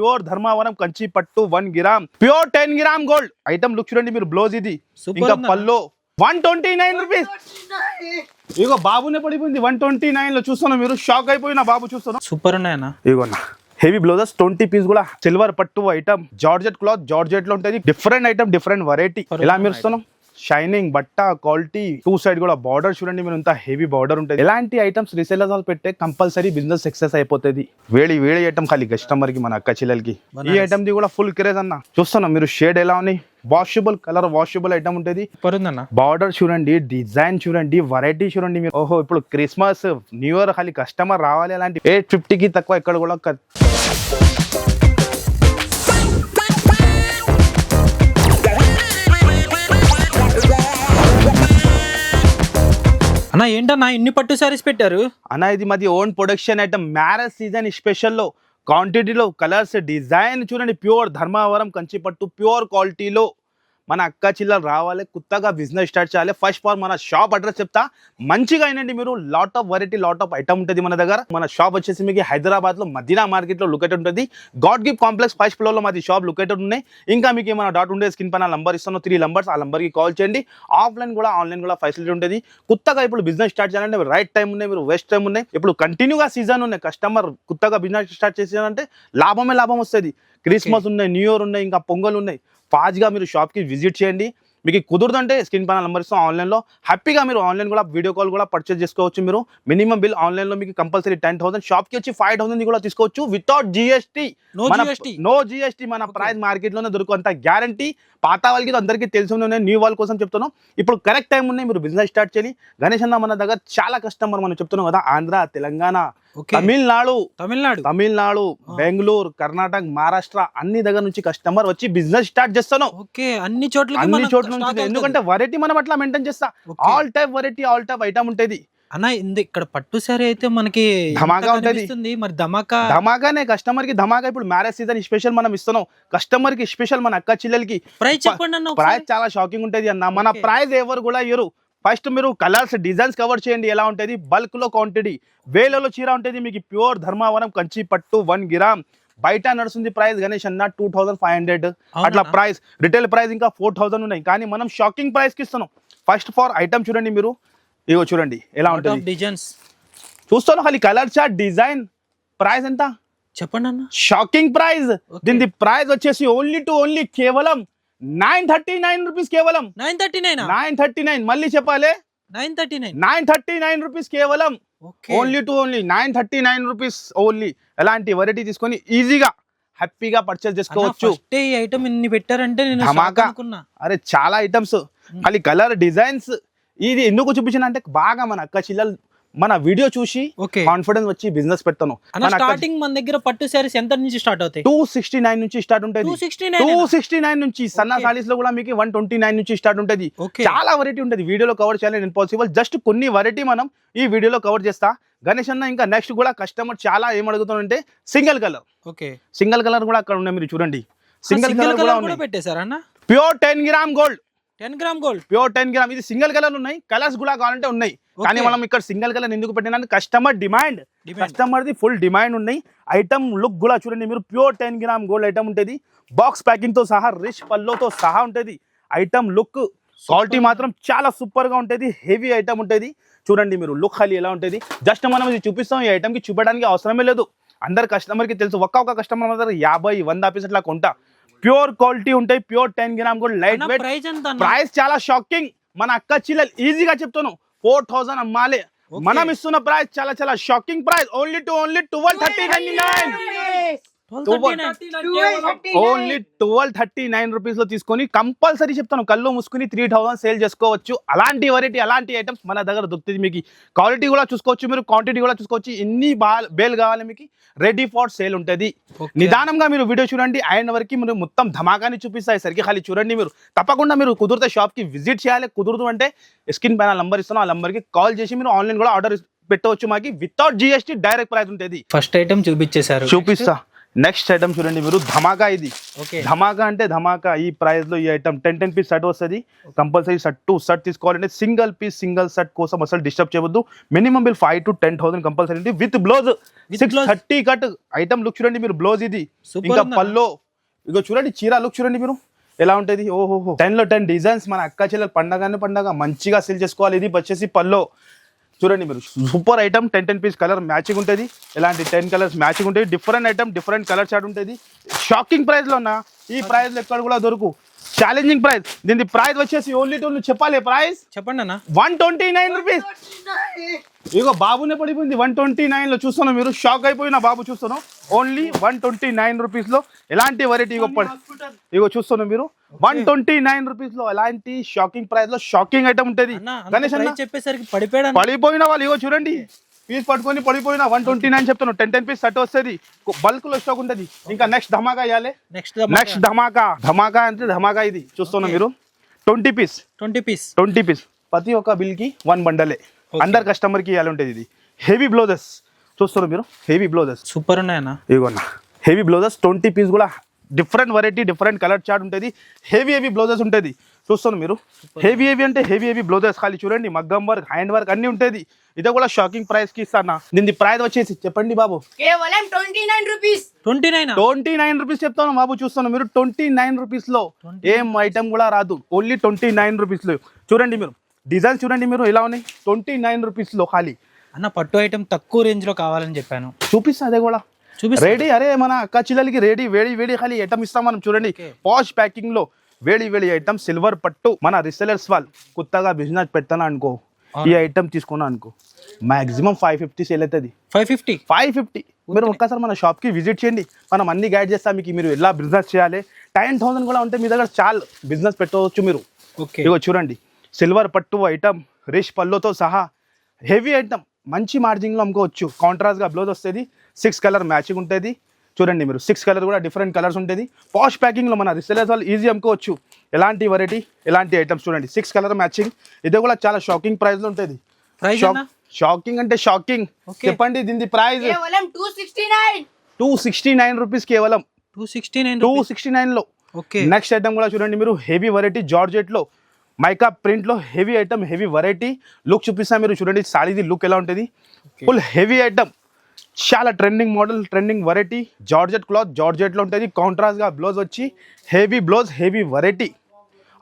Pure Dharmavaram Kanchi పట్టు 1 gram pure 10 gram gold item look చూడండి మీరు బ్లౌజ్ ఇది ఇంకా పల్లో 129 రూపీస్ ఇగో బాబునే పడిపోయింది 129 లో చూస్తున్నా మీరు షాక్ అయిపోయినా బాబు చూస్తున్నా సూపర్ ఉన్నాయన్నా ఇగోన్నా హెవీ బ్లౌజెస్ 20 పీస్ కూడా సిల్వర్ పట్టు ఐటమ్ జార్జెట్ క్లాత్ జార్జెట్ లో ఉంటుంది డిఫరెంట్ ఐటమ్ డిఫరెంట్ వెరైటీ ఎలా మీరు ఇస్తున్నాం షైనింగ్ బట్ట క్వాలిటీ 2 సైడ్ కూడా బార్డర్ చూడండి మీరు ఇంత హెవీ బార్డర్ ఉంటుంది ఎలాంటి ఐటమ్స్ రీసేలర్స్ పెట్టే కంపల్సరీ బిజినెస్ సక్సెస్ అయిపోతుంది వేడి ఐటమ్ ఖాళీ కస్టమర్ కి మన అక్క చెల్లెలకి ఈ ఐటమ్ ది కూడా ఫుల్ క్రేజ్ అన్న చూస్తున్నాం మీరు షేడ్ ఎలా ఉన్నాయి వాషబుల్ కలర్ వాషబుల్ ఐటమ్ ఉంటుంది బార్డర్ చూడండి డిజైన్ చూడండి వెరైటీ చూడండి మీరు ఓహో ఇప్పుడు క్రిస్మస్ న్యూ ఇయర్ ఖాళీ కస్టమర్ రావాలి అలాంటి 850 కి తక్కువ ఎక్కడ కూడా అన్న ఏంటన్నా ఇన్ని పట్టు సారీస్ పెట్టారు అన్న ఇది మాది own production item marriage season special లో క్వాంటిటీలో కలర్స్ డిజైన్ చూడండి ప్యూర్ ధర్మవరం కంచి పట్టు ప్యూర్ క్వాలిటీలో మన అక్క చిల్లలు రావాలి కొత్తగా బిజినెస్ స్టార్ట్ చేయాలి ఫస్ట్ ఫార్ మన షాప్ అడ్రస్ చెప్తా మంచిగా అయినండి మీరు lot of variety lot of item ఉంటుంది మన దగ్గర మన షాప్ వచ్చేసి మీకు హైదరాబాద్ లో మదీనా మార్కెట్ లో లొకేటెడ్ ఉంటుంది God gift complex first floor లో మాది షాప్ లొకేటెడ్ ఉన్నాయి ఇంకా మీకు ఏమైనా డౌట్ ఉంటే స్క్రీన్ పైన నంబర్ ఇస్తాను 3 నంబర్స్ ఆ నంబర్ కి కాల్ చేయండి ఆఫ్లైన్ కూడా ఆన్లైన్ కూడా ఫెసిలిటీ ఉంటుంది కొత్తగా ఇప్పుడు బిజినెస్ స్టార్ట్ చేయాలంటే రైట్ టైం ఉన్నాయి మీరు వేస్ట్ టైం ఉన్నాయి ఇప్పుడు కంటిన్యూగా సీజన్ ఉన్నాయి కస్టమర్ కొత్తగా బిజినెస్ స్టార్ట్ చేసేయాలంటే లాభమే లాభం వస్తుంది క్రిస్మస్ ఉన్నాయి న్యూ ఇయర్ ఉన్నాయి ఇంకా పొంగల్ ఉన్నాయి ఫాస్ట్గా మీరు షాప్కి విజిట్ చేయండి మీకు కుదురుదంటే స్క్రీన్ పైన నెంబర్ ఇస్తాం ఆన్లైన్లో హ్యాపీగా మీరు ఆన్లైన్ కూడా వీడియో కాల్ కూడా పర్చేస్ చేసుకోవచ్చు మీరు మినిమం బిల్ ఆన్లైన్లో మీకు కంపల్సరీ 10,000 షాప్కి వచ్చి 5,000 కూడా తీసుకోవచ్చు వితౌట్ జిఎస్టీ నో జిఎస్టీ మన ప్రైస్ మార్కెట్లోనే దొరుకుతంత గ్యారంటీ పాత వాళ్ళకి అందరికీ తెలిసి ఉన్నాయి న్యూ వాళ్ళ కోసం చెప్తున్నాం ఇప్పుడు కరెక్ట్ టైం ఉన్నాయి మీరు బిజినెస్ స్టార్ట్ చేయాలి గణేష్ అన్న మన దగ్గర చాలా కస్టమర్ మనం చెప్తున్నాం కదా ఆంధ్ర తెలంగాణ తమిళనాడు బెంగళూరు కర్ణాటక మహారాష్ట్ర అన్ని దగ్గర నుంచి కస్టమర్ వచ్చి బిజినెస్ స్టార్ట్ చేస్తాను అన్ని చోట్ల నుంచి ఎందుకంటే వెరైటీ మనం అట్లా మెయింటైన్ చేస్తా all type variety all type item ఉంటుంది అన్న ఇక్కడ పట్టు సారీ అయితే మనకి ధమాకా ఉంటుంది మరి ధమాకానే కస్టమర్ కి ధమాకా ఇప్పుడు మ్యారేజ్ సీజన్ స్పెషల్ మనం ఇస్తున్నాం కస్టమర్ కి స్పెషల్ మన అక్క చెల్లెలకి ప్రైస్ చెప్పండి అన్న ప్రైస్ చాలా షాకింగ్ ఉంటుంది అన్న మన ప్రైస్ ఎవరు కూడా ఇవ్వరు ఫస్ట్ మీరు కలర్స్ డిజైన్స్ కవర్ చేయండి ఎలా ఉంటుంది బల్క్ లో క్వాంటిటీ వేలలో చీర ఉంటుంది మీకు ప్యూర్ ధర్మవరం కంచి పట్టు 1 గ్రామ్ బయట నడుస్తుంది ప్రైస్ గణేష్ అన్న 2,500 అట్లా ప్రైస్ రిటైల్ ప్రైస్ ఇంకా 4,000 ఉన్నాయి కానీ మనం షాకింగ్ ప్రైస్ కి ఇస్తున్నాం ఫస్ట్ ఫార్ ఐటమ్ చూడండి మీరు ఇగో చూడండి ఎలా ఉంటుంది డిజైన్స్ చూస్తాను ఖాళీ కలర్ చార్ట్ డిజైన్ ప్రైస్ ఎంత చెప్పండి అన్న షాకింగ్ ప్రైస్ దీని ప్రైస్ వచ్చేసి ఓన్లీ కేవలం 939 రూపీస్ కేవలం 939 మళ్ళీ చెప్పాలి 939 రూపీస్ కేవలం ఓన్లీ 939 రూపీస్ ఓన్లీ ఎలాంటి వెరైటీ తీసుకొని ఈజీగా హ్యాపీగా పర్చేస్ చేసుకోవచ్చు ఐటమ్ ఇన్ని పెట్టారంటే అరే చాలా ఐటమ్స్ ఖాళీ కలర్ డిజైన్స్ ఇది ఎందుకు చూపించిన అంటే బాగా మన అక్క చిల్లలు మన వీడియో చూసి కాన్ఫిడెన్స్ వచ్చి బిజినెస్ పెడతాను స్టార్టింగ్ మన దగ్గర పట్టు సారీస్ ఎంత నుంచి స్టార్ట్ అవుతాయి 269 నుంచి స్టార్ట్ ఉంటుంది 269 నుంచి సన్న సారీస్ లో కూడా మీకు 129 నుంచి స్టార్ట్ ఉంటుంది చాలా వెరైటీ ఉంటుంది వీడియోలో కవర్ చేయాలని ఇంపాసిబుల్ జస్ట్ కొన్ని వెరైటీ మనం ఈ వీడియోలో కవర్ చేస్తా గణేష్ అన్న ఇంకా నెక్స్ట్ కూడా కస్టమర్ చాలా ఏం అడుగుతానంటే సింగిల్ కలర్ కూడా అక్కడ ఉన్నాయి మీరు చూడండి సింగిల్ కలర్ కూడా పెట్టేశారన్న pure 10 gram gold 10 gram gold pure 10 gram ఇది సింగిల్ కలర్ ఉన్నాయి కలర్స్ కూడా కావాలంటే ఉన్నాయి కానీ మనం ఇక్కడ సింగిల్ కలర్ ఎందుకు పెట్టినా customer demand customer the full demand ఉన్నాయి ఐటమ్ లుక్ కూడా చూడండి మీరు ప్యూర్ 10 గ్రామ్ గోల్డ్ ఐటమ్ ఉంటుంది బాక్స్ ప్యాకింగ్ తో సహా రిచ్ పల్లోతో సహా ఉంటుంది ఐటమ్ లుక్ క్వాలిటీ మాత్రం చాలా సూపర్ గా ఉంటుంది హెవీ ఐటమ్ ఉంటుంది చూడండి మీరు లుక్ ఖాళీ ఎలా ఉంటుంది జస్ట్ మనం ఇది చూపిస్తాం ఈ ఐటమ్ కి చూపడానికి అవసరమే లేదు అందరు కస్టమర్ కి తెలుసు ఒక్క కస్టమర్ దగ్గర 50-100 పీస్ అట్లా కొంటా ప్యూర్ క్వాలిటీ ఉంటాయి pure 10 gram gold light weight price చాలా షాకింగ్ మన అక్క చిల్లలు ఈజీగా చెప్తాను 4,000 అమ్మాలి మనం ఇస్తున్న ప్రైస్ చాలా shocking price only 1239 only 1239 rupees లో తీసుకొని కంపల్సరీ చెప్తాను కళ్ళు మూసుకుని 3,000 సేల్ చేసుకోవచ్చు అలాంటి వెరైటీ అలాంటి ఐటమ్స్ మన దగ్గర దొరుకుతుంది మీకు క్వాలిటీ కూడా చూసుకోవచ్చు మీరు క్వాంటిటీ కూడా చూసుకోవచ్చు ఎన్ని బేల్ కావాలి మీకు రెడీ ఫర్ సేల్ ఉంటుంది నిదానంగా మీరు వీడియో చూడండి ఆయన వరకు మీరు మొత్తం ధమాకాని చూపిస్తాయి సరికి ఖాళీ చూడండి మీరు తప్పకుండా మీరు కుదిరితే షాప్ కి విజిట్ చేయాలి కుదురుదు అంటే స్క్రీన్ పైన నంబర్ ఇస్తాను ఆ నంబర్ కి కాల్ చేసి మీరు ఆన్లైన్ కూడా ఆర్డర్ పెట్టవచ్చు మాకి వితౌట్ జిఎస్టీ డైరెక్ట్ ప్రైస్ ఉంటుంది ఫస్ట్ ఐటమ్ చూపిస్తా నెక్స్ట్ ఐటమ్ చూడండి మీరు, ధమాకా ఇది. ఓకే ధమాకా అంటే ధమాకా. ఈ ప్రైస్ లో ఈ ఐటమ్ 10 పీస్ సెట్ వస్తుంది. కంపల్సరీ సెట్ తీసుకోవాలంటే సింగిల్ పీస్ సింగిల్ సెట్ కోసం అసలు డిస్టర్బ్ చేయవద్దు. Minimum bill 5 to 10,000 compulsory with blouse. 630 cut item look చూడండి మీరు. బ్లౌజ్ ఇది, ఇంకా పల్లో ఇగో చూడండి. చీర లుక్ చూడండి మీరు ఎలా ఉంటుంది. ఓహోహో 10 లో 10 డిజైన్స్. మన అక్క చెల్లెలు పండగ మంచిగా సేల్ చేసుకోవాలి. ఇది వచ్చేసి పల్లో చూడండి మీరు. Super item. 10 piece colour matching ఉంటుంది. ఇలాంటి 10 కలర్స్ మ్యాచింగ్ ఉంటుంది. Different item, different colour chart ఉంటుంది. షాకింగ్ ప్రైస్ లో ఉన్న ఈ ప్రైస్ లో ఎక్కడ కూడా దొరుకు. Challenging price. దీని ప్రైస్ వచ్చేసి ఓన్లీ టూ చెప్పాలి. ప్రైస్ చెప్పండి అన్న. 129 రూపీస్. ఇగో బాబునే పడిపోయింది 129 లో. చూస్తున్నాం మీరు, షాక్ అయిపోయిన బాబు చూస్తున్నాం. ఓన్లీ 129 రూపీస్ లో ఎలాంటి వెరైటీ. ఇగో చూస్తున్నాం మీరు 129 రూపీస్ లో ఎలాంటి షాకింగ్ ప్రైస్ లో షాకింగ్ ఐటమ్ ఉంటుంది. గణేష్ అన్న చెప్పేసరికి పడిపోయిన వాళ్ళు ఇగో చూడండి, పీస్ పట్టుకొని పడిపోయిన 129 చెప్తున్నాను. 10 పీస్ సెట్ వస్తుంది. బల్క్ లో స్టాక్ ఉంటుంది. ఇంకా నెక్స్ట్ ధమాకా ఇవ్వాలి. నెక్స్ట్ ధమాకా అంటే ధమాకా ఇది చూస్తున్నాం మీరు. 20 పీస్ ప్రతి ఒక్క బిల్ కి 1 బండలే. అందరు కస్టమర్ కి ఇవ్వాలి ఉంటుంది. ఇది హెవీ బ్లౌజెస్ చూస్తున్నారు మీరు. హెవీ బ్లౌజెస్ సూపర్ ఉన్నాయన్న. ఇగోన్నా హెవీ బ్లౌజెస్ 20 పీస్ కూడా different variety, different colour chart ఉంటుంది. హెవీ బ్లౌజెస్ ఉంటుంది చూస్తున్నారు మీరు. హెవీ అంటే హెవీ బ్లౌజెస్. ఖాళీ చూడండి, మగ్గం వర్క్, హ్యాండ్ వర్క్ అన్ని ఉంటుంది. ఇది కూడా షాకింగ్ ప్రైస్ కి ఇస్తాను. దీని ప్రైస్ వచ్చేసి చెప్పండి బాబు. కేవలం 29 రూపీస్. 29 రూపీస్ చెప్తాను బాబు. చూస్తాను మీరు 29 రూపీస్ లో ఏం ఐటమ్ కూడా రాదు. ఓన్లీ 29 రూపీస్ లో. చూడండి మీరు డిజైన్స్ చూడండి మీరు ఎలా ఉన్నాయి. 29 రూపీస్ లో ఖాళీ. అన్న పట్టు ఐటమ్ తక్కువ రేంజ్ లో కావాలని చెప్పాను. చూపిస్తా అదే కూడా రెడీ. అరే మన అక్క చిల్లలకి రెడీ వేడి ఖాళీ ఐటమ్ ఇస్తాం మనం. చూడండి పాష్ ప్యాకింగ్ లో వేడి ఐటమ్. సిల్వర్ పట్టు. మన రిసెలర్స్ వాళ్ళు కొత్తగా బిజినెస్ పెడతాను అనుకో, ఈ ఐటమ్ తీసుకున్నా అనుకో, మాక్సిమం 550 సేల్ అవుతుంది. 550. మీరు ఒక్కసారి మన షాప్ కి విజిట్ చేయండి. మనం అన్ని గైడ్ చేస్తాం మీకు. మీరు ఎలా బిజినెస్ చేయాలి. 10,000 కూడా ఉంటే మీ దగ్గర చాలా బిజినెస్ పెట్టవచ్చు మీరు. ఇగో చూడండి సిల్వర్ పట్టు ఐటమ్, రిష్ పల్లోతో సహా హెవీ ఐటమ్. మంచి మార్జిన్లో అమ్ముకోవచ్చు. కాంట్రాస్ట్గా బ్లౌజ్ వస్తుంది. 6 కలర్ మ్యాచింగ్ ఉంటుంది. చూడండి మీరు 6 కలర్ కూడా డిఫరెంట్ కలర్స్ ఉంటుంది. పాష్ ప్యాకింగ్లో మన రిసెలర్స్ వాళ్ళు ఈజీ అమ్ముకోవచ్చు. ఎలాంటి వెరైటీ, ఎలాంటి ఐటమ్స్ చూడండి. 6 కలర్ మ్యాచింగ్. ఇది కూడా చాలా షాకింగ్ ప్రైస్లో ఉంటుంది. షాకింగ్ అంటే షాకింగ్. చెప్పండి దీని ప్రైస్. 269 రూపీస్ కేవలం. 269 లో. నెక్స్ట్ ఐటమ్ కూడా చూడండి మీరు. హెవీ వెరైటీ జార్జెట్ లో మైకా ప్రింట్ లో heavy item, heavy variety. Look చూపిస్తా మీరు చూడండి. సాడీది లుక్ ఎలా ఉంటుంది. Full heavy item. చాలా trending model, trending variety. Georgette cloth, georgette లో ఉంటుంది. కాంట్రాస్ట్ గా బ్లౌజ్ వచ్చి heavy blouse, heavy variety.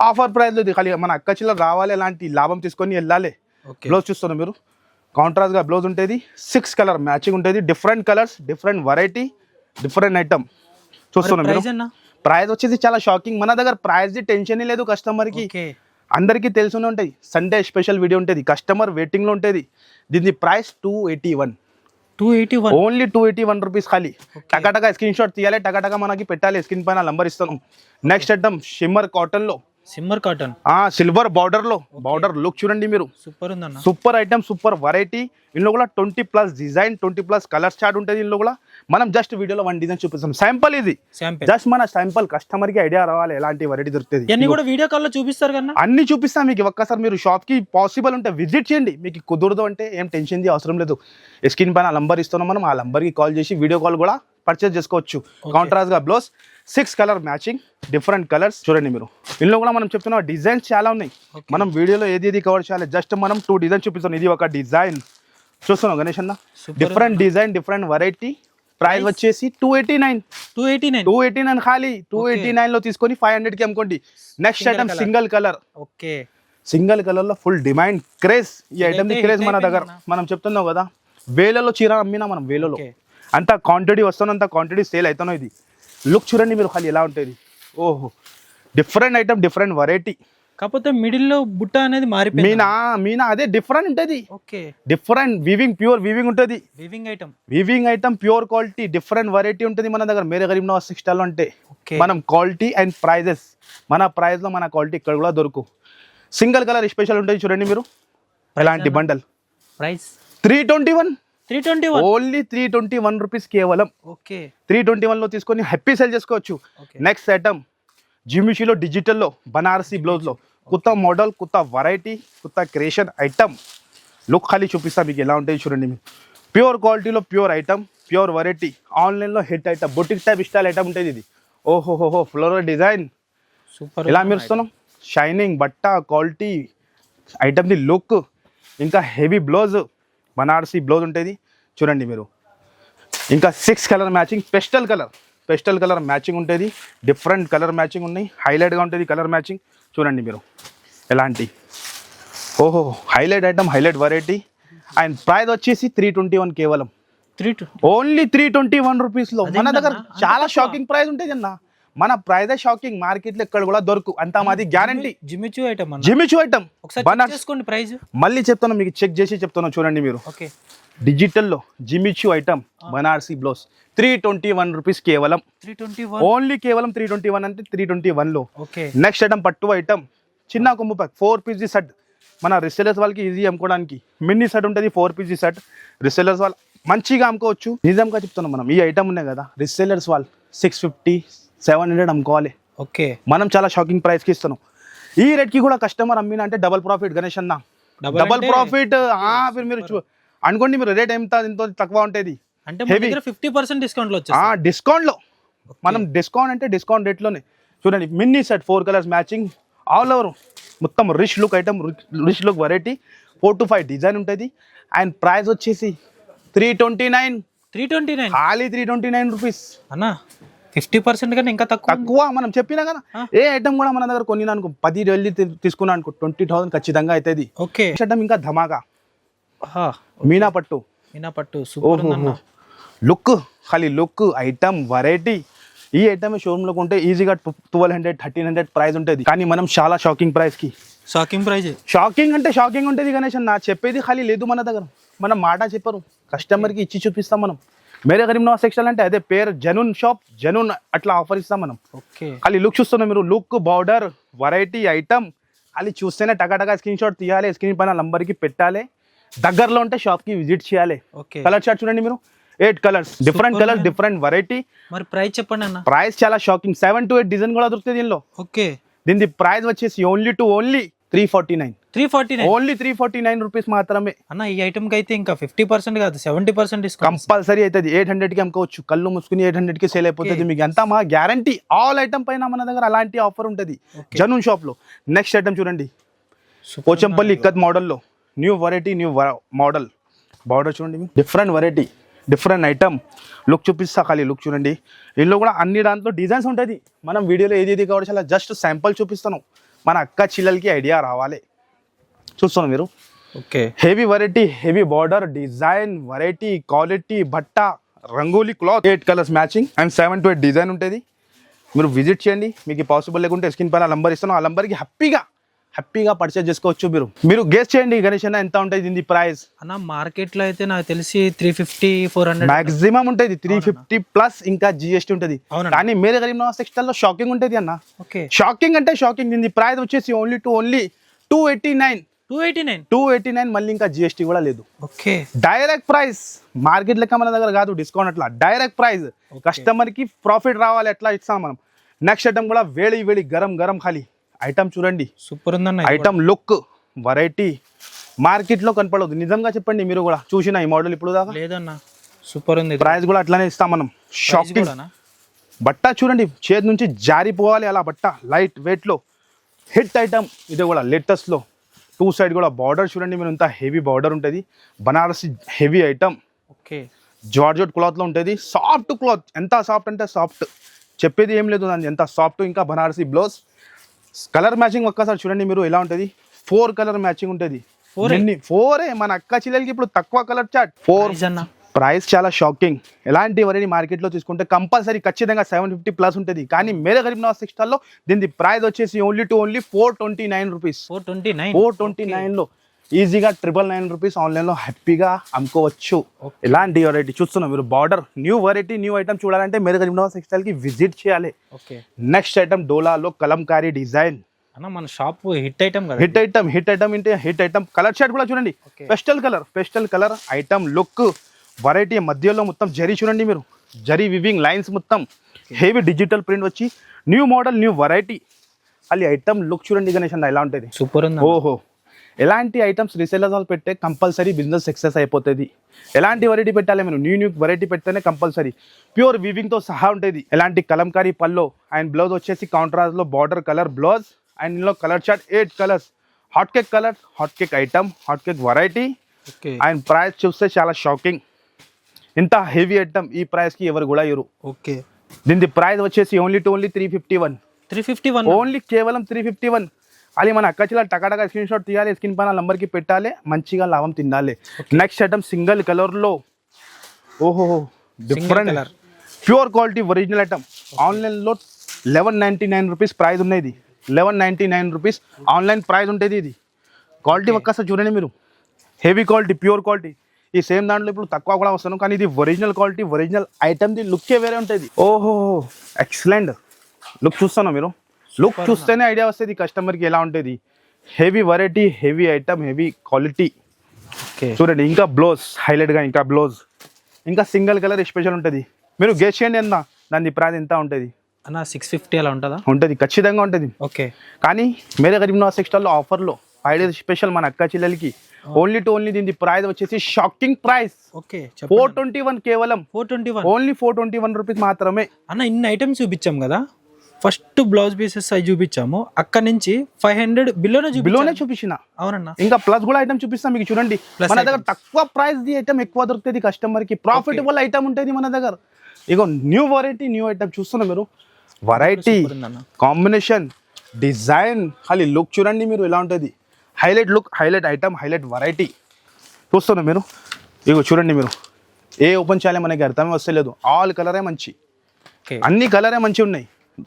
Offer price లో ఖాళీ మన అక్క చిల్లర రావాలి, ఎలాంటి లాభం తీసుకొని వెళ్ళాలి. బ్లౌజ్ చూస్తున్నారు మీరు. కాంట్రాస్ట్ గా బ్లౌజ్ ఉంటుంది. 6 కలర్ మ్యాచింగ్ ఉంటుంది. Different colours, different variety, different item చూస్తున్నారు మీరు. ప్రైస్ వచ్చేసి చాలా షాకింగ్. మన దగ్గర ప్రైస్ టెన్షన్ లేదు. కస్టమర్ కి అందరికీ తెలుసునే ఉంటాయి. సండే స్పెషల్ వీడియో ఉంటుంది. కస్టమర్ వెయిటింగ్ లో ఉంటుంది. దీని ప్రైస్ 281. ఓన్లీ 281 రూపీస్ ఖాళీ. టకాటకా స్క్రీన్ షాట్ తీయాలి, టకాటకా మనకి పెట్టాలి. స్క్రీన్ పైన నంబర్ ఇస్తాను. నెక్స్ట్ ఐటమ్ షిమ్మర్ కాటన్ లో. సిల్వర్ బార్డర్ లో. బార్డర్ లుక్ చూడండి మీరు. Super item, super variety. ఇందులో కూడా 20+ డిజైన్, 20+ కలర్ చార్ట్ ఉంటుంది. ఇందులో కూడా మనం జస్ట్ వీడియోలో 1 డిజైన్ చూపిస్తాం. శాంపుల్ ఇది. జస్ట్ మన శాంపుల్ కస్టమర్ కి ఐడియా రావాలి ఎలాంటి వెరైటీ దొరుకుతుంది. వీడియో కాల్ లో చూపిస్తారు కదా. అన్ని చూపిస్తాం మీకు. ఒక్కసారి మీరు షాప్ కి పాసిబుల్ ఉంటే విజిట్ చేయండి. మీకు కుదరదు అంటే ఏం టెన్షన్ అవసరం లేదు. స్క్రీన్ పైన నంబర్ ఇస్తున్నాం మనం. ఆ నంబర్ కి కాల్ చేసి వీడియో కాల్ కూడా పర్చేస్ చేసుకోవచ్చు. కాంట్రాస్ట్ గా blouse, 6 colour matching, different colours చూడండి మీరు. ఇందులో కూడా మనం చెప్తున్నా డిజైన్స్ చాలా ఉన్నాయి. మనం వీడియోలో ఏది కవర్ చేయాలి. జస్ట్ మనం 2 డిజైన్ చూపిస్తాం. ఇది ఒక డిజైన్ చూస్తున్నాం గణేష్ అన్న. Different design, different variety. Price వచ్చేసి 289 ఖాళీ. 289 లో తీసుకొని 500 కి అమ్ముకోండి. Next item single colour. Single colour లో ఫుల్ డిమాండ్, క్రేజ్. ఈ ఐటమ్ ది క్రేజ్ మన దగ్గర. మనం చెప్తున్నాం కదా, వేలలో చీర అమ్మినా మనం. వేలలో అంత క్వాంటిటీ వస్తున్నంత క్వాంటిటీ సేల్ అవుతానో. ఇది లుక్ చూడండి మీరు ఖాళీ ఎలా ఉంటుంది. ఓహో డిఫరెంట్ ఐటమ్, డిఫరెంట్ వెరైటీ. కాకపోతే మిడిల్ లో బుట్ట అనేది మారిపోయింది. మీనా అదే డిఫరెంట్ ఉంటుంది. డిఫరెంట్ వీవింగ్, ప్యూర్ వీవింగ్ ఉంటుంది. Weaving item, pure quality, different variety ఉంటుంది మన దగ్గర. మేరే గరీబ్ నవాజ్ టెక్స్టైల్ లో అంటే మనం క్వాలిటీ అండ్ ప్రైజెస్, మన ప్రైస్ లో మన క్వాలిటీ ఇక్కడ కూడా దొరుకు. సింగిల్ కలర్ స్పెషల్ ఉంటుంది చూడండి మీరు. ఎలాంటి బండల్. ప్రైస్ 321. ఓన్లీ 321 రూపీస్ కేవలం. 321 లో తీసుకొని హ్యాపీ సేల్ చేసుకోవచ్చు. నెక్స్ట్ ఐటమ్ జిమిషిలో, డిజిటల్లో, బనారసీ బ్లౌజ్ లో కొత్త మోడల్, కొత్త వెరైటీ, కొత్త క్రియేషన్ ఐటమ్. లుక్ ఖాళీ చూపిస్తా మీకు ఎలా ఉంటాయి చూడండి మీరు. ప్యూర్ క్వాలిటీలో ప్యూర్ ఐటమ్. ప్యూర్ వెరైటీ ఆన్లైన్లో hit item boutique type style item ఉంటుంది ఇది. ఓహోహోహో ఫ్లోరల్ డిజైన్ సూపర్ ఇలా మెరుస్తున్నాం, షైనింగ్ బట్ట క్వాలిటీ ఐటమ్ది లుక్, ఇంకా హెవీ బ్లౌజ్ బనారసి బ్లౌజ్ ఉంటుంది చూడండి మీరు. ఇంకా 6 colour matching pastel colour matching ఉంటుంది, డిఫరెంట్ కలర్ మ్యాచింగ్ ఉన్నాయి, హైలైట్గా ఉంటుంది కలర్ మ్యాచింగ్ చూడండి మీరు ఎలాంటి. ఓహో highlight item, highlight variety. And price వచ్చేసి 321 కేవలం, 3 ఓన్లీ 321 రూపీస్లో. మన అదేంటన్నా? దగ్గర అంత చాలా తక్కువ? షాకింగ్ ప్రైస్ ఉంటుంది అన్న, మన ప్రైజే షాకింగ్, మార్కెట్లో ఎక్కడ కూడా దొరకు అంత మాది గ్యారంటీ. జిమిచూ ఐటమ్ అన్న, జిమిచూ ఐటమ్ ఒకసారి బనారస్ check చేసుకోండి ప్రైస్. మళ్ళీ చెప్తాను మీకు, చెక్ చేసి చెప్తాను చూడండి మీరు. ఓకే డిజిటల్లో జిమిచూ ఐటమ్ బనారసి బ్లౌజ్ 321 రూపీస్ కేవలం, 321. ఓన్లీ కేవలం 321 అంటే 321లో. ఓకే నెక్స్ట్ ఐటమ్ పట్టు ఐటమ్ చిన్న కొమ్ము ప్యాక్ 4 పీసీ సెట్, మన రిసెలర్స్ వాళ్ళకి ఈజీ అమ్ముకోవడానికి మినీ సెట్ ఉంటుంది, 4 పీసీ సెట్ రిసెలర్స్ వాళ్ళు మంచిగా అమ్ముకోవచ్చు. నిజంగా చెప్తున్నాం మనం, ఈ ఐటమ్ ఉన్నాయి కదా రిసెలర్స్ వాళ్ళు 650 700 అమ్ముకోవాలి, ఓకే మనం చాలా షాకింగ్ ప్రైస్కి ఇస్తున్నాం. ఈ రేట్కి కూడా కస్టమర్ అమ్మిన అంటే డబల్ ప్రాఫిట్ గణేష్ అన్న, డబల్ అంటే ప్రాఫిట్. మీరు అనుకోండి మీరు రేట్ ఎంత తక్కువ ఉంటుంది అంటే మన heavy. దగ్గర 50% డిస్కౌంట్ లో వచ్చేస్తుంది. డిస్కౌంట్లో మనం డిస్కౌంట్ అంటే డిస్కౌంట్ రేట్లోనే చూడండి. Mini set 4 colours matching all over మొత్తం rich look item, rich look variety, 4 to 5 design ఉంటుంది. అండ్ ప్రైస్ వచ్చేసి 329, 329 ఖాళీ 329 రూపీస్. అన్న 50% కన్నా ఇంకా తక్కువ. తక్కువ మనం చెప్పినా కదా, ఏ ఐటమ్ కూడా మన దగ్గర కొనినా అనుకో 10 వెళ్ళి తీసుకున్నా అనుకో 20,000 ఖచ్చితంగా అవుతుంది. ఓకే ఐటమ్ ఇంకా ధమాకా ఆహా, మీనా పట్టు. మీనా పట్టు సూపర్ ఉందన్న. లుక్ ఖాళీ లుక్ ఐటమ్ వెరైటీ. ఈ ఐటమ్ షోరూమ్ లో కొంటే ఈజీగా 1200 1300 ప్రైస్ ఉంటుంది, కానీ మనం చాలా షాకింగ్ ప్రైస్ కి, షాకింగ్ ప్రైజ్. షాకింగ్ అంటే షాకింగ్ ఉంటుంది గణేష్ అన్న. చెప్పేది ఖాళీ లేదు మన దగ్గర, మనం మాట చెప్పరు, కస్టమర్కి ఇచ్చి చూపిస్తాం మనం. మేరే గరీబ్ నవాజ్ టెక్స్టైల్ అంటే అదే పేరు, జెన్యూన్ షాప్, జెన్యూన్ అట్లా ఆఫర్ ఇస్తాం మనం. ఓకే ఖాళీ లుక్ చూస్తున్నాం మీరు, లుక్ బార్డర్ వెరైటీ ఐటమ్ ఖాళీ చూస్తేనే టకాటకా స్క్రీన్ షాట్ తీయాలి, స్క్రీన్ పైన నంబర్కి పెట్టాలి, దగ్గరలో ఉంటే షాప్కి విజిట్ చేయాలి. ఓకే కలర్ చార్ట్ చూడండి మీరు, 8 colours, different colours, different variety. మరి ప్రైస్ చెప్పండి అన్న. ప్రైస్ చాలా షాకింగ్, 7 to 8 డిజైన్ కూడా దొరుకుతుంది దీనిలో. ఓకే దీని ప్రైస్ వచ్చేసి ఓన్లీ 349, 349 ఓన్లీ 349 రూపీస్ మాత్రమే. అన్న. ఈ ఐటమ్ కి అయితే ఇంకా 50% కాదు 70% డిస్కౌంట్. కంపల్సరీ అవుతుంది, 800కి అమ్ముకోవచ్చు, కళ్ళు మూసుకుని 800కి సేల్ అయిపోతుంది మీకు, అంతా మా గ్యారంటీ. ఆల్ ఐటమ్ పైన మన దగ్గర అలాంటి ఆఫర్ ఉంటుంది జనూన్ షాప్ లో. నెక్స్ట్ ఐటమ్ చూడండి, పోచంపల్లి ఇక్కత్ మోడల్లో new variety, new model. Border చూడండి, different variety, different item. Look చూపిస్తా, ఖాళీ లుక్ చూడండి. ఇందులో కూడా అన్ని దాంట్లో డిజైన్స్ ఉంటుంది, మనం వీడియోలో ఏది కావచ్చు అలా జస్ట్ శాంపుల్ చూపిస్తాను, మన అక్క చిల్లలకి ఐడియా రావాలి. చూస్తున్నాం మీరు, okay heavy variety, heavy border design variety, quality బట్ట, rangoli cloth, 8 colours matching and 7 to 8 design ఉంటుంది. మీరు విజిట్ చేయండి, మీకు పాసిబుల్ లేకుంటే స్క్రీన్ పైన నంబర్ ఇస్తాను, ఆ నంబర్కి హ్యాపీగా పర్చేజ్ చేసుకోవచ్చు. మీరు గెస్ చేయండి గణేష్ అన్న ఎంత ఉంటుంది దీని ప్రైస్. అన్న మార్కెట్ లో అయితే నాకు తెలిసి 350 400 మాక్సిమం ఉంటుంది, 350 ప్లస్ ఇంకా జిఎస్టీ ఉంటుంది. అవునండి. కానీ మేరే గరీబ్ నవాజ్ టెక్స్టైల్ లో షాకింగ్ ఉంటుంది అన్న, ఓకే షాకింగ్ అంటే షాకింగ్. దీని ప్రైస్ వచ్చేసి ఓన్లీ 289, మళ్ళీ ఇంకా జిఎస్టీ కూడా లేదు. ఓకే డైరెక్ట్ ప్రైస్, మార్కెట్ లెక్క మన దగ్గర కాదు డిస్కౌంట్, అట్లా డైరెక్ట్ ప్రైస్, కస్టమర్ కి ప్రాఫిట్ రావాలి ఎట్లా ఇస్తాం మనం. నెక్స్ట్ ఐటమ్ కూడా వేడి గరం ఖాళీ ఐటమ్ చూడండి, సూపర్ ఉందన్న. ఐటమ్ లుక్ వెరైటీ మార్కెట్ లో కనపడదు. నిజంగా చెప్పండి, మీరు కూడా చూసిన ఈ మోడల్ ఇప్పుడు దాకా లేదన్న, సూపర్ ఉంది. ప్రైస్ కూడా అట్లానే ఇస్తాం మనం. షాకింగ్ బట్ట చూడండి, చేతి నుంచి జారిపోవాలి అలా బట్ట, లైట్ వెయిట్ లో హిట్ ఐటమ్. ఇది కూడా లేటెస్ట్ లో 2 సైడ్ కూడా బార్డర్ చూడండి మీరు, ఇంత హెవీ బార్డర్ ఉంటుంది, Banarasi heavy item, okay georgette cloth లో ఉంటుంది, సాఫ్ట్ క్లాత్, ఎంత సాఫ్ట్ అంటే సాఫ్ట్, చెప్పేది ఏం లేదు దాన్ని, ఎంత సాఫ్ట్. ఇంకా బనారసి బ్లౌజ్, కలర్ మ్యాచింగ్ ఒక్కసారి చూడండి మీరు ఎలా ఉంటుంది, 4 కలర్ మ్యాచింగ్ ఉంటుంది. 4 మన అక్క చెల్లెలకి ఇప్పుడు తక్కువ కలర్ చార్ట్ 4. అన్న ప్రైస్ చాలా షాకింగ్. ఎలాంటి వెరైటీ మార్కెట్లో తీసుకుంటే కంపల్సరీ ఖచ్చితంగా 750 ప్లస్ ఉంటుంది, కానీ మేరే గరీబ్ నవాజ్ టెక్స్టైల్లో దీని ప్రైస్ వచ్చేసి ఓన్లీ 429 రూపీస్. 429లో ఈజీగా 999 రూపీస్ ఆన్లైన్లో హ్యాపీగా అమ్ముకోవచ్చు. ఎలాంటి వెరైటీ చూస్తున్నాం మీరు, border new variety, new item చూడాలంటే మేరే గరీబ్ నవాజ్ టెక్స్టైల్కి విజిట్ చేయాలి. ఓకే నెక్స్ట్ ఐటమ్ డోలాలో కలంకారీ డిజైన్, అన్న మన షాప్ హిట్ ఐటమ్ కదా. Hit item. కలర్ షర్ట్ కూడా చూడండి, pastel colour item look variety. మధ్యలో మొత్తం జరీ చూడండి మీరు, జరీ వివింగ్ లైన్స్, మొత్తం హెవీ డిజిటల్ ప్రింట్ వచ్చి న్యూ మోడల్, న్యూ వెరైటీ. అది ఐటమ్ లుక్ చూడండి గణేష్ అన్న ఎలా ఉంటుంది, సూపర్ ఉంది. ఓహో ఎలాంటి ఐటమ్స్ రీసెలర్స్ వాళ్ళు పెట్టే కంపల్సరీ బిజినెస్ సక్సెస్ అయిపోతుంది. ఎలాంటి వెరైటీ పెట్టాలి మీరు, న్యూ వెరైటీ పెడితేనే కంపల్సరీ. ప్యూర్ వీవింగ్తో సహా ఉంటుంది. ఎలాంటి కలంకారీ పల్లో అండ్ బ్లౌజ్ వచ్చేసి కాంట్రాస్ట్లో బార్డర్ కలర్ బ్లౌజ్ అండ్ ఇందులో colour chart 8 colours. Hot cake colour, hot cake item, hot cake variety. Okay and price చూస్తే చాలా షాకింగ్. ఇంత హెవీ ఐటమ్ ఈ ప్రైస్కి ఎవరు కూడా ఇవ్వరు. ఓకే దీని ప్రైస్ వచ్చేసి ఓన్లీ 351. 351 ఓన్లీ కేవలం 351. అది మన అక్క చిల్ల టకాటగా స్క్రీన్ షాట్ తీయాలి, స్క్రీన్ పైన నంబర్కి పెట్టాలి, మంచిగా లాభం తినాలి. నెక్స్ట్ ఐటమ్ సింగిల్ కలర్లో, ఓహో different colour, pure quality original item. ఆన్లైన్లో 1199 రూపీస్ ప్రైస్ ఉన్నది. 1199 రూపీస్ ఆన్లైన్ ప్రైస్ ఉంటుంది. ఇది క్వాలిటీ ఒక్కసారి చూడండి మీరు, హెవీ క్వాలిటీ, ప్యూర్ క్వాలిటీ. ఈ సేమ్ దాంట్లో ఇప్పుడు తక్కువ కూడా వస్తాను, కానీ ఇది ఒరిజినల్ క్వాలిటీ, ఒరిజినల్ ఐటమ్ది లుక్కే వేరే ఉంటుంది. ఓహో ఎక్సలెంట్ లుక్ చూస్తాను మీరు, లుక్ చూస్తేనే ఐడియా వస్తుంది కస్టమర్కి ఎలా ఉంటుంది. Heavy variety, heavy item, heavy quality. Okay చూడండి ఇంకా బ్లౌజ్ హైలైట్గా, ఇంకా బ్లౌజ్ ఇంకా సింగిల్ కలర్ స్పెషల్ ఉంటుంది. మీరు గెస్ చేయండి ఎంత దాని ప్రైస్ ఎంత ఉంటుంది. అన్న 650 అలా ఉంటుందా? ఉంటుంది, ఖచ్చితంగా ఉంటుంది. ఓకే కానీ మేరే గరీబ్ నవాజ్ టెక్స్టైల్లో ఆఫర్లో 5 days స్పెషల్ మన అక్క చెల్లెలకి ఓన్లీ దీని ప్రైస్ వచ్చేసి షాకింగ్ ప్రైస్ ఓకే 421 కేవలం. 421 ఓన్లీ 421 రూపీస్ మాత్రమే. అన్న ఇన్ని ఐటమ్స్ చూపించాం కదా, ఫస్ట్ బ్లౌజ్ పీసెస్ అవి చూపించాము, అక్కడ నుంచి 500 బిలోనే చూపించిన. అవునన్నా, ఇంకా ప్లస్ కూడా ఐటమ్ చూపిస్తాం మీకు. చూడండి Plus మన దగ్గర items. తక్కువ ప్రైస్ ది ఐటమ్ ఎక్కువ దొరుకుతుంది కస్టమర్ కి, ప్రాఫిటబుల్ ఐటమ్ ఉంటుంది మన దగ్గర. ఇగో న్యూ వెరైటీ, న్యూ ఐటమ్ చూస్తున్నా మీరు. వెరైటీ, Super ఉందన్న. కాంబినేషన్, డిజైన్, ఖాళీ లుక్ చూడండి మీరు ఎలా ఉంటుంది. Highlight look, highlight item, highlight variety చూస్తున్నా మీరు. ఇగో చూడండి మీరు, ఏ ఓపెన్ చేయాలి మనకి అర్థమే వస్తలేదు. ఆల్ కలరే మంచి, ఓకే అన్ని కలరే మంచి ఉన్నాయి.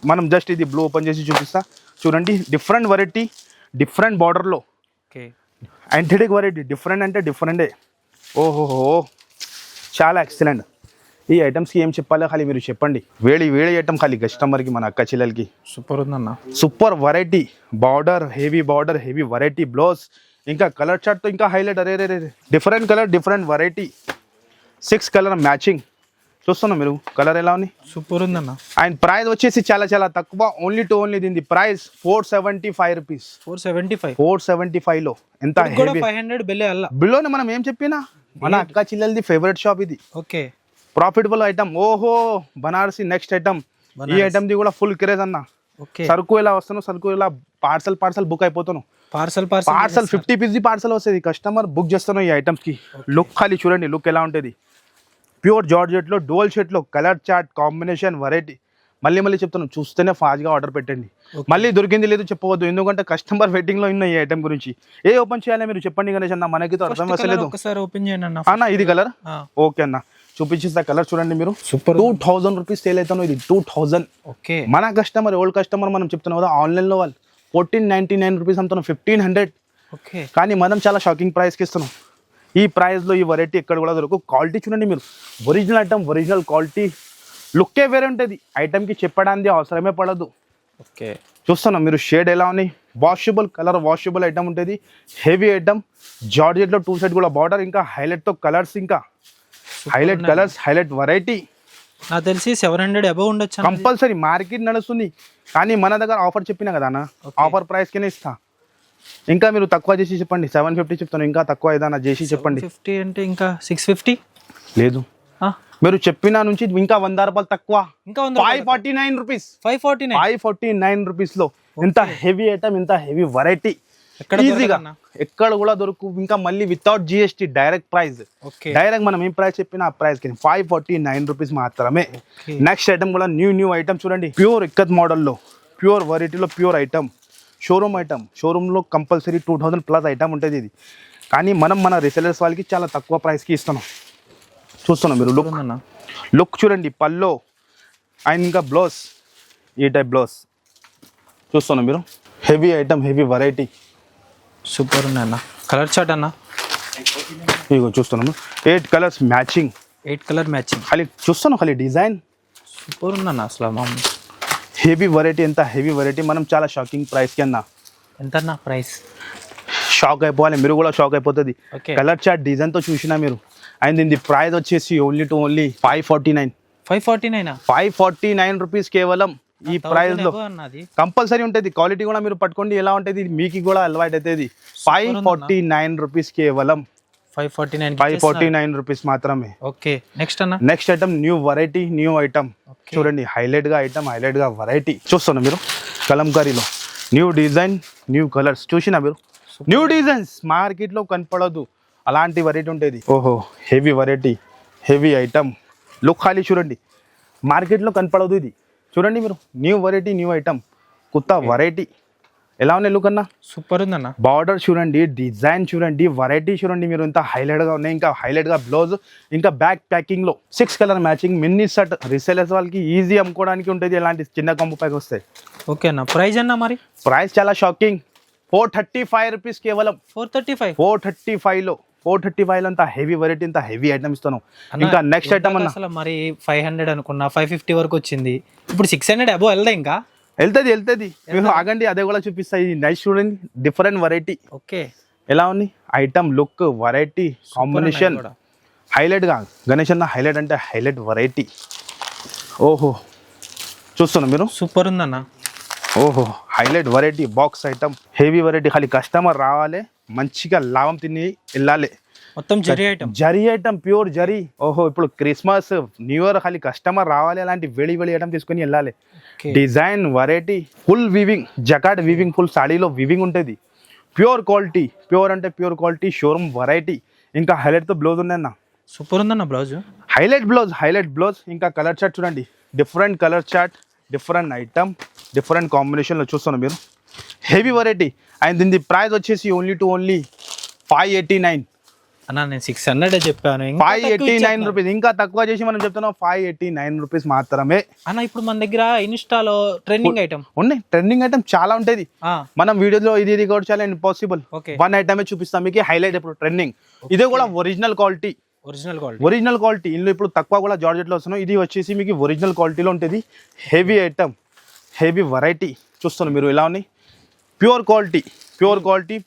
మనం జస్ట్ ఇది బ్లూ ఓపెన్ చేసి చూపిస్తా. చూడండి డిఫరెంట్ వెరైటీ, డిఫరెంట్ బార్డర్లో ఓకే యాంథెటిక్ వెరైటీ. డిఫరెంట్ అంటే డిఫరెంటే. ఓహోహో చాలా ఎక్సలెంట్. ఈ ఐటమ్స్కి ఏం చెప్పాలో ఖాళీ మీరు చెప్పండి. వేడి ఐటమ్ ఖాళీ కస్టమర్కి, మన అక్క చెల్లెలకి. సూపర్ ఉందన్న, super variety, border, heavy variety blouse, ఇంకా కలర్ చార్ట్తో ఇంకా హైలైట్. అరే different colour, different variety, 6 colour matching. చూస్తున్నాం మీరు కలర్ ఎలా ఉంది. సూపర్ ఉందన్న. అండ్ ప్రైస్ వచ్చేసి చాలా తక్కువ. ఓన్లీ దీని ప్రైస్ 475 రూపీస్. 475 475లో ఎంత కూడా హెవీ 500 బెల్లే అల్ల. బిలోనే మనం ఏం చెప్పినా, మన అక్క చెల్లెలది ఫేవరెట్ షాప్ ఇది. Okay profitable item. ఓహో బనారసి నెక్స్ట్ ఐటమ్. ఈ ఐటమ్ది కూడా ఫుల్ క్రేజ్ అన్న. ఓకే సరుకు ఎలా వస్తాను, సరుకు ఇలా పార్సల్ బుక్ అయిపోతాను. పార్సల్ 50 పీస్ పార్సల్ వస్తుంది, కస్టమర్ బుక్ చేస్తాను ఈ ఐటమ్స్ కి. లుక్ ఖాళీ చూడండి, లుక్ ఎలా ఉంటుంది. ప్యూర్ జార్జెట్ లో, డువల్ షర్ట్ లో, కలర్ చార్ట్, కాంబినేషన్, వెరైటీ. మళ్ళీ చెప్తాను, చూస్తేనే ఫాస్ట్ గా ఆర్డర్ పెట్టండి. మళ్ళీ దొరికింది లేదు చెప్పవద్దు, ఎందుకంటే కస్టమర్ వెయిటింగ్ లో ఉన్న ఈ ఐటమ్ గురించి. ఏ ఓపెన్ చేయాలి మీరు చెప్పండి గణేష్ అన్న, మనకి అర్థం అసలేదు. ఒకసారి ఓపెన్ చేయండి అన్న. అన్న ఇది కలర్ ఓకే అన్న, చూపించేస్తా. కలర్ చూడండి మీరు. సూపర్ 2000 రూపీస్ సేల్ అవుతాను ఇది. 2000. ఓకే మన కస్టమర్, ఓల్డ్ కస్టమర్ మనం చెప్తున్నాం కదా, ఆన్లైన్ లో వాళ్ళు 1499 రూపీస్ అమ్ముతున్నాం, 1500. ఓకే కానీ మనం చాలా షాకింగ్ ప్రైస్కి ఇస్తున్నాం. ఈ ప్రైస్లో ఈ వెరైటీ ఎక్కడ కూడా దొరకదు. క్వాలిటీ చూడండి మీరు, ఒరిజినల్ ఐటమ్, ఒరిజినల్ క్వాలిటీ, లుక్కే వేరే ఉంటుంది. ఐటమ్కి చెప్పడానికి అవసరమే పడదు. ఓకే చూస్తున్నాం మీరు, షేడ్ ఎలా ఉన్నాయి. వాషబుల్ కలర్, వాషబుల్ ఐటమ్ ఉంటుంది. హెవీ ఐటమ్, జార్జెట్లో 2 సైడ్ కూడా బార్డర్, ఇంకా హైలైట్తో కలర్స్, ఇంకా హైలైట్ కలర్స్, హైలైట్ వెరైటీ. నాకు తెలిసి 700 అబౌవ్ ఉండొచ్చు. కంపల్సరీ మార్కెట్ నడుస్తుంది, కానీ మన దగ్గర ఆఫర్ చెప్పినా కదా అన్న, ఆఫర్ ప్రైస్కినే ఇస్తా. ఇంకా మీరు తక్కువ చేసి చెప్పండి, 750 చెప్తాను. ఇంకా తక్కువ ఏదైనా చేసి చెప్పండి. 50 అంటే ఇంకా 650 లేదు, మీరు చెప్పిన నుంచి ఇంకా 100 రూపాయలు తక్కువ. ఇంకా 549 రూపీస్. 549 రూపీస్ లో ఇంత హెవీ ఐటమ్, ఇంత హెవీ వెరైటీ ఈజీగా ఎక్కడ కూడా దొరుకు. ఇంకా మళ్ళీ without GST direct price. Direct మనం ఏం ప్రైస్ చెప్పినా ఆ ప్రైస్ కి 549 రూపీస్ మాత్రమే. నెక్స్ట్ ఐటమ్ కూడా న్యూ ఐటమ్ చూడండి. ప్యూర్ ఇక్కత్ మోడల్లో, ప్యూర్ వెరైటీలో, ప్యూర్ ఐటమ్, షోరూమ్ ఐటమ్. షోరూంలో కంపల్సరీ 2000 ప్లస్ ఐటమ్ ఉంటుంది ఇది. కానీ మనం మన రీసెలర్స్ వాళ్ళకి చాలా తక్కువ ప్రైస్కి ఇస్తున్నాం. చూస్తున్నాం మీరు, లుక్ చూడండి. పల్లో అండ్ ఇంకా బ్లౌజ్, ఈ టైప్ బ్లౌజ్ చూస్తున్నాం మీరు. Heavy item, heavy variety, super ఉంది అన్న. కలర్ చార్ట్ అన్న, ఇగో చూస్తున్నాము. 8 కలర్స్ మ్యాచింగ్, 8 కలర్ మ్యాచింగ్. ఖాళీ చూస్తున్నాం, ఖాళీ డిజైన్ సూపర్ ఉందన్న. అసలు మామూలు హెవీ వెరైటీ, ఎంత హెవీ వెరైటీ. మనం చాలా షాకింగ్ ప్రైస్కి అన్న. ఎంత అన్న ప్రైస్? షాక్ అయిపోవాలి, మీరు కూడా షాక్ అయిపోతుంది. ఓకే కలర్ చార్ట్ డిజైన్తో చూసినా మీరు. అండ్ దీని ప్రైస్ వచ్చేసి ఓన్లీ 549. 549 549 రూపీస్ కేవలం. ఈ ప్రైస్ లో అన్నది కంపల్సరీ ఉంటుంది. క్వాలిటీ కూడా మీరు పట్టుకోండి ఎలా ఉంటుంది, మీకు కూడా అలవాటు అవుతుంది. 549 రూపీస్ కేవలం 549 రూపీస్ మాత్రమే. ఓకే నెక్స్ట్ అన్న, next item new variety, new item చూడండి. హైలైట్ గా ఐటమ్, హైలైట్ గా వెరైటీ చూస్తున్నా మీరు. కలంకారీలో న్యూ డిజైన్, న్యూ కలర్స్ చూసినా మీరు. న్యూ డిజైన్స్ మార్కెట్ లో కనపడదు, అలాంటి వెరైటీ ఉంటుంది. ఓహో heavy variety, heavy item. Look ఖాళీ చూడండి, మార్కెట్లో కనపడదు ఇది. చూడండి మీరు, న్యూ వెరైటీ, న్యూ ఐటమ్, కొత్త వెరైటీ. ఎలా ఉన్నాయి లుక్ అన్న? సూపర్ ఉందన్న. బార్డర్ చూడండి, డిజైన్ చూడండి, వెరైటీ చూడండి మీరు. ఇంత హైలైట్గా ఉన్నాయి. ఇంకా హైలైట్గా బ్లౌజ్, ఇంకా బ్యాక్ ప్యాకింగ్లో 6 colour matching mini shirt. Resellers వాళ్ళకి ఈజీ అమ్ముకోవడానికి ఉంటుంది ఇలాంటి చిన్న కంపు పైకి వస్తాయి. ఓకే అన్న, ప్రైస్ అన్న మరి? ప్రైస్ చాలా షాకింగ్, 435 రూపీస్ కేవలం. 435లో 435లో అంత హెవీ వెరైటీ, ఇంత హెవీ ఐటమ్ ఇస్తాను. ఇంకా నెక్స్ట్ ఐటమ్ అన్న, అసలు మరి 500 అనుకున్నా 550 వరకు వచ్చింది, ఇప్పుడు 600 అబో వెళ్దా? ఇంకా వెళ్తుంది మీరు ఆగండి, అదే కూడా చూపిస్తాయి. నైస్ చూడండి, డిఫరెంట్ వెరైటీ. ఓకే ఎలా ఉంది ఐటమ్, లుక్, వెరైటీ, కాంబినేషన్ హైలైట్గా. గణేష్ అన్న హైలైట్ అంటే హైలైట్ వెరైటీ. ఓహో చూస్తున్నా మీరు, సూపర్ ఉందన్న. ఓహో highlight variety, box item, heavy variety. ఖాళీ కస్టమర్ రావాలి, మంచిగా లాభం తిని వెళ్ళాలి. మొత్తం zari item, zari item, pure zari. ఓహో ఇప్పుడు క్రిస్మస్, న్యూ ఇయర్, ఖాళీ కస్టమర్ రావాలి, అలాంటి వేడి ఐటమ్ తీసుకొని వెళ్ళాలి. Design, variety, full weaving, jacquard weaving, full సాడీలో వీవింగ్ ఉంటుంది. ప్యూర్ క్వాలిటీ, ప్యూర్ అంటే ప్యూర్ క్వాలిటీ, షోరూమ్ వెరైటీ. ఇంకా హైలైట్తో బ్లౌజ్ ఉన్నాయన్న. సూపర్ ఉందన్న బ్లౌజ్, హైలైట్ బ్లౌజ్. ఇంకా కలర్ చార్ట్ చూడండి, different colour chart, different item, different కాంబినేషన్లో చూస్తున్నారు మీరు. Heavy variety. అండ్ దీని ప్రైస్ వచ్చేసి ఓన్లీ 589. అన్న నేను 600 చెప్పాను, 589 రూపీస్. ఇంకా తక్కువ చేసి మనం చెప్తున్నాం, 589 రూపీస్ మాత్రమే అన్న. ఇప్పుడు మన దగ్గర ఇన్స్టాలో ట్రెండింగ్ ఐటమ్ ఉన్నాయి. ట్రెండింగ్ ఐటమ్ చాలా ఉంటుంది. మనం వీడియోలో ఇది రికార్డ్ చేయాలి ఇంపాసిబుల్. వన్ ఐటమే చూపిస్తాం మీకు హైలైట్. ఇప్పుడు ట్రెండింగ్ ఇదే కూడా ఒరిజినల్ క్వాలిటీ. ఇందులో ఇప్పుడు తక్కువ కూడా జార్జెట్లో వస్తున్నాయి. ఇది వచ్చేసి మీకు ఒరిజినల్ క్వాలిటీలో ఉంటుంది. హెవీ ఐటమ్, హెవీ వెరైటీ చూస్తున్నాం మీరు. ఎలా ఉన్నాయి, pure quality,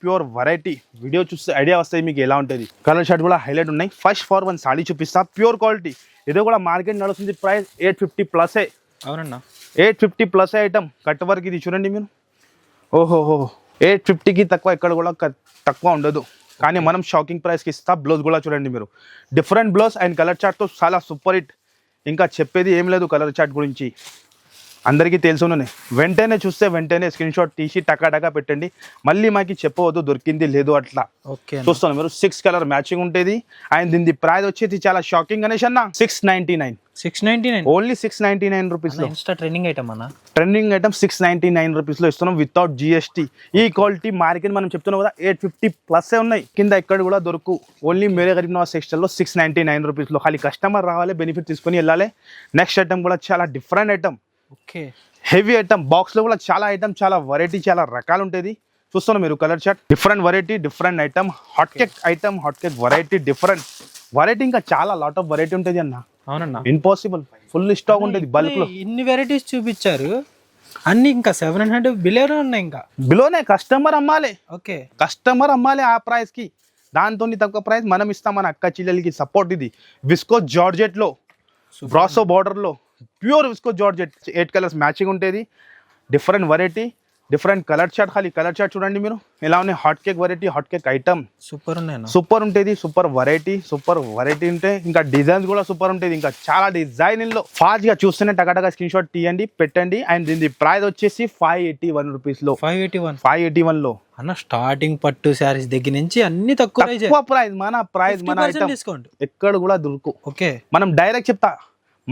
pure variety. Video చూస్తే ఐడియా వస్తుంది మీకు ఎలా ఉంటుంది. కలర్ షర్ట్ కూడా హైలైట్ ఉన్నాయి. ఫస్ట్ ఫర్ వన్ సాడీ చూపిస్తా, ప్యూర్ క్వాలిటీ. ఇదే కూడా మార్కెట్ నడుస్తుంది, ప్రైస్ 850 ప్లసే. అవునన్నా, 850 ప్లస్ ఐటమ్. కట్ వర్క్ ఇది చూడండి మీరు. ఓహోహో 850కి తక్కువ ఎక్కడ కూడా తక్కువ ఉండదు. కానీ మనం షాకింగ్ ప్రైస్కి ఇస్తా. బ్లౌజ్ కూడా చూడండి మీరు, డిఫరెంట్ బ్లౌజ్ అండ్ కలర్ చార్ట్తో చాలా సూపర్ హిట్. ఇంకా చెప్పేది ఏం లేదు కలర్ చార్ట్ గురించి, అందరికీ తెలుసునే. వెంటనే చూస్తే వెంటనే స్క్రీన్ షాట్ తీసి టకా పెట్టండి. మళ్ళీ మాకు చెప్పవద్దు దొరికింది లేదు అట్లా. చూస్తాను మీరు, 6 కలర్ మ్యాచింగ్ ఉంటుంది. అండ్ దీని ప్రైస్ వచ్చేది చాలా షాకింగ్ గణేష్ అన్న, 699. ఓన్లీ 699 రూపీస్లో. ట్రెండింగ్ ఐటమ్ అన్న, ట్రెండింగ్ ఐటమ్ 699 రూపీస్లో ఇస్తున్నాం వితౌట్ జిఎస్టీ. ఈ క్వాలిటీ మార్కెట్ మనం చెప్తున్నాం కదా 850 ప్లస్ ఉన్నాయి. కింద ఎక్కడ కూడా దొరుకు. ఓన్లీ మేరే గరీబ్ నవాజ్ సెక్షన్లో 699 రూపీస్లో. ఖాళీ కస్టమర్ రావాలి, బెనిఫిట్ తీసుకొని వెళ్ళాలి. నెక్స్ట్ ఐటమ్ కూడా చాలా different item, okay heavy item. బాక్స్లో కూడా చాలా ఐటమ్, చాలా వెరైటీ, చాలా రకాలు ఉంటుంది. చూస్తున్నాం మీరు colour chart, different variety, different item. Hot cake item, hot cake variety, different variety. ఇంకా చాలా లాట్ ఆఫ్ వెరైటీ ఉంటుంది అన్న. అవునన్నా, ఇంపాసిబుల్, ఫుల్ స్టాక్ ఉంటుంది బల్క్ లో. ఇన్ని వెరైటీస్ చూపించారు అన్ని, ఇంకా 700 బిలోనే ఉన్నాయి. ఇంకా బిలోనే కస్టమర్ అమ్మాలి. ఓకే, కస్టమర్ అమ్మాలి ఆ ప్రైస్ కి. దాంతో తక్కువ ప్రైస్ మనం ఇస్తాం మన అక్క చెల్లెలకి సపోర్ట్. ఇది విస్కో జార్జెట్ లో, బ్రాసో బార్డర్ లో, pure viscose georgette. 8 colours matching ఉంటుంది. Different variety, different colour chart. ఖాళీ కలర్ చార్ట్ చూడండి మీరు ఎలా ఉన్నాయి. Hot cake variety, hot cake item super ఉన్నాయి, సూపర్ ఉంటుంది. సూపర్ వెరైటీ ఉంటే ఇంకా డిజైన్స్ కూడా సూపర్ ఉంటుంది. ఇంకా చాలా డిజైన్ లో ఫాస్ట్ గా చూస్తేనే టకాటగా స్క్రీన్ షాట్ తీయండి, పెట్టండి. అండ్ దీని ప్రైస్ వచ్చేసి 581 రూపీస్ లో. 581 లో అన్న. స్టార్టింగ్ పట్టు శారీస్ దగ్గర నుంచి అన్ని తక్కువ ప్రైస్. మన ప్రైస్ మన ఐటమ్ డిస్కౌంట్ ఎక్కడ కూడా దొరుకు. ఓకే, మనం డైరెక్ట్ చెప్తా,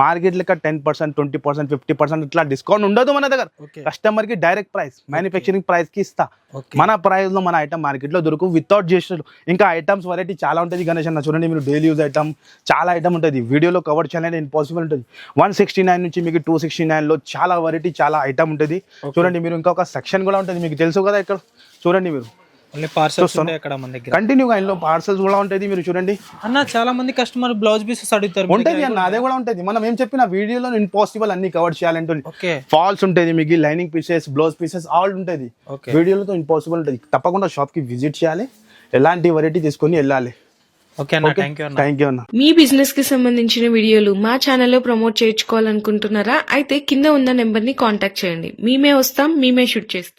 మార్కెట్ లెక్క 10%, 20%, 50% ఇట్లా డిస్కౌంట్ ఉండదు మన దగ్గర. కస్టమర్ కి డైరెక్ట్ ప్రైస్, మ్యానుఫ్యాక్చరింగ్ ప్రైస్ కి ఇస్తా. మన ప్రైస్ లో మన ఐటమ్ మార్కెట్ లో దొరుకు వితౌట్ జిఎస్టీ. ఇంకా ఐటమ్స్ వెరైటీ చాలా ఉంటుంది గణేష్ అన్న. చూడండి మీరు, డైలీ యూజ్ ఐటమ్ చాలా ఐటమ్ ఉంటుంది. వీడియోలో కవర్ చేయాలంటే ఇంపాసిబుల్ ఉంటుంది. 169 నుంచి మీకు 269 లో చాలా వెరైటీ, చాలా ఐటమ్ ఉంటుంది. చూడండి మీరు, ఇంకా ఒక సెక్షన్ కూడా ఉంటుంది, మీకు తెలుసు కదా. ఇక్కడ చూడండి మీరు, కంటిన్యూగా ఇందులో పార్సల్స్ కూడా ఉంటుంది. మీరు చూడండి అన్న, చాలా మంది కస్టమర్ బ్లౌజ్ పీసెస్ అడుగుతారు. ఉంటుంది అన్న, అదే కూడా ఉంటుంది. మనం ఏం చెప్పిన వీడియోలో ఇంపాసిబుల్ అన్ని కవర్ చేయాలంటే ఫాల్స్ ఉంటుంది, మీకు lining pieces, blouse pieces all ఉంటుంది. వీడియోలో ఇంపాసిబుల్ ఉంటుంది. తప్పకుండా షాప్ కి విజిట్ చేయాలి, ఎలాంటి వెరైటీ తీసుకొని వెళ్ళాలి. ఓకే అన్న, థ్యాంక్ యూ అన్న. థ్యాంక్ యూ అన్న. మీ బిజినెస్ కి సంబంధించిన వీడియోలు మా ఛానల్లో ప్రమోట్ చేయించుకోవాలనుకుంటున్నారా? అయితే కింద ఉన్న నెంబర్ ని కాంటాక్ట్ చేయండి. మేమే వస్తాం, మేమే షూట్ చేస్తాం.